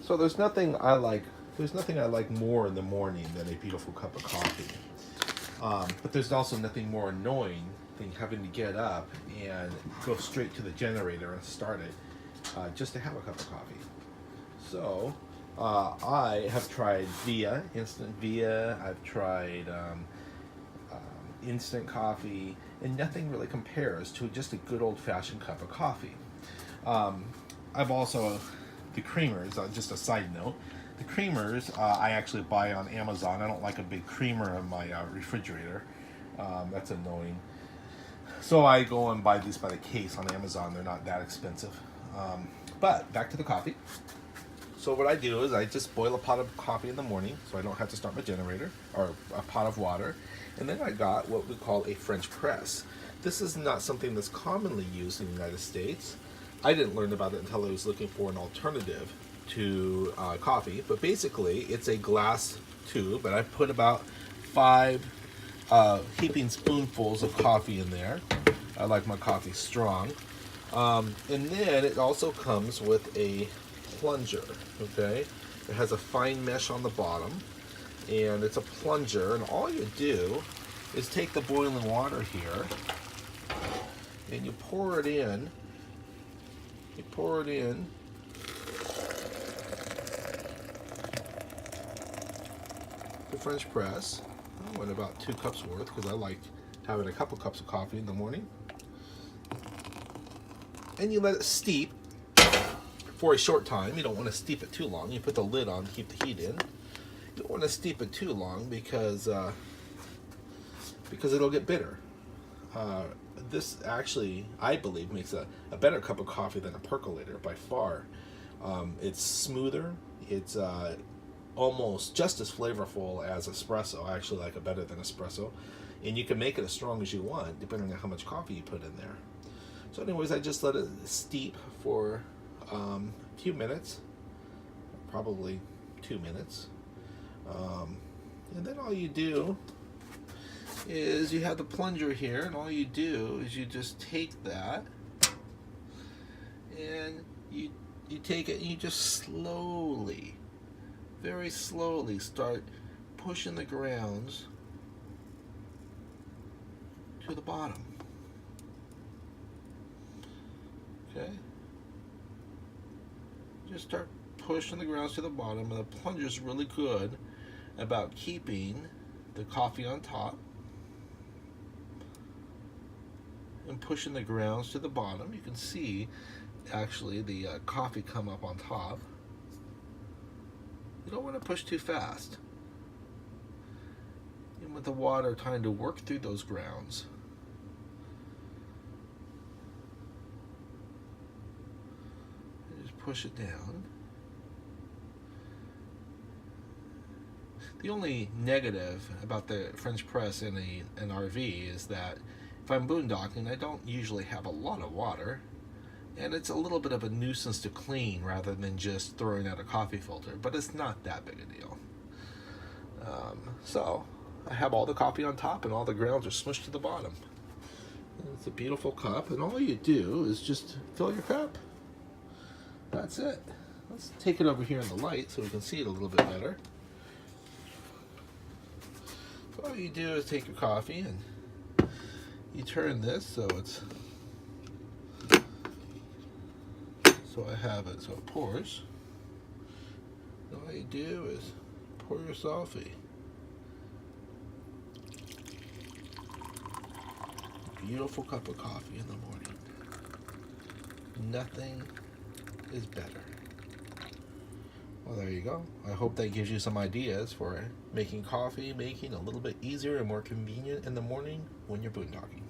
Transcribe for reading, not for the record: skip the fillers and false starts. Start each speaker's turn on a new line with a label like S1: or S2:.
S1: So there's nothing I like more in the morning than a beautiful cup of coffee. But there's also nothing more annoying than having to get up and go straight to the generator and start it just to have a cup of coffee. So I have tried Via, Instant Via. I've tried instant coffee, and nothing really compares to just a good old-fashioned cup of coffee. I've also the creamers. Just a side note, the creamers I actually buy on Amazon. I don't like a big creamer in my refrigerator. That's annoying. So I go and buy these by the case on Amazon. They're not that expensive. But back to the coffee. So what I do is I just boil a pot of coffee in the morning, so I don't have to start my generator, or a pot of water. And then I got what we call a French press. This is not something that's commonly used in the United States. I didn't learn about it until I was looking for an alternative to coffee. But basically, it's a glass tube, and I put about 5 heaping spoonfuls of coffee in there. I like my coffee strong. And then it also comes with a plunger, okay? It has a fine mesh on the bottom, and it's a plunger, and all you do is take the boiling water here, and you pour it in. You pour it in. The French press. I went about 2 cups worth because I like having a couple cups of coffee in the morning. And you let it steep for a short time. You don't want to steep it too long. You put the lid on to keep the heat in. You don't want to steep it too long because it'll get bitter. This actually, I believe, makes a better cup of coffee than a percolator by far. It's smoother. It's almost just as flavorful as espresso. I actually like it better than espresso. And you can make it as strong as you want, depending on how much coffee you put in there. So anyways, I just let it steep for a few minutes, probably 2 minutes. And then all you do is you have the plunger here, and all you do is you just take that, and you take it and you just slowly, very slowly start pushing the grounds to the bottom. Okay? Just start pushing the grounds to the bottom, and the plunger's really good about keeping the coffee on top and pushing the grounds to the bottom. You can see actually the coffee come up on top. You don't want to push too fast. You want the water trying to work through those grounds. And just push it down. The only negative about the French press in an RV is that if I'm boondocking, I don't usually have a lot of water, and it's a little bit of a nuisance to clean rather than just throwing out a coffee filter, but it's not that big a deal. So I have all the coffee on top, and all the grounds are smushed to the bottom. And it's a beautiful cup, and all you do is just fill your cup. That's it. Let's take it over here in the light so we can see it a little bit better. So all you do is take your coffee and you turn this so I have it so it pours. And all you do is pour yourself a beautiful cup of coffee in the morning. Nothing is better. Well, there you go. I hope that gives you some ideas for making coffee, making a little bit easier and more convenient in the morning when you're boondocking.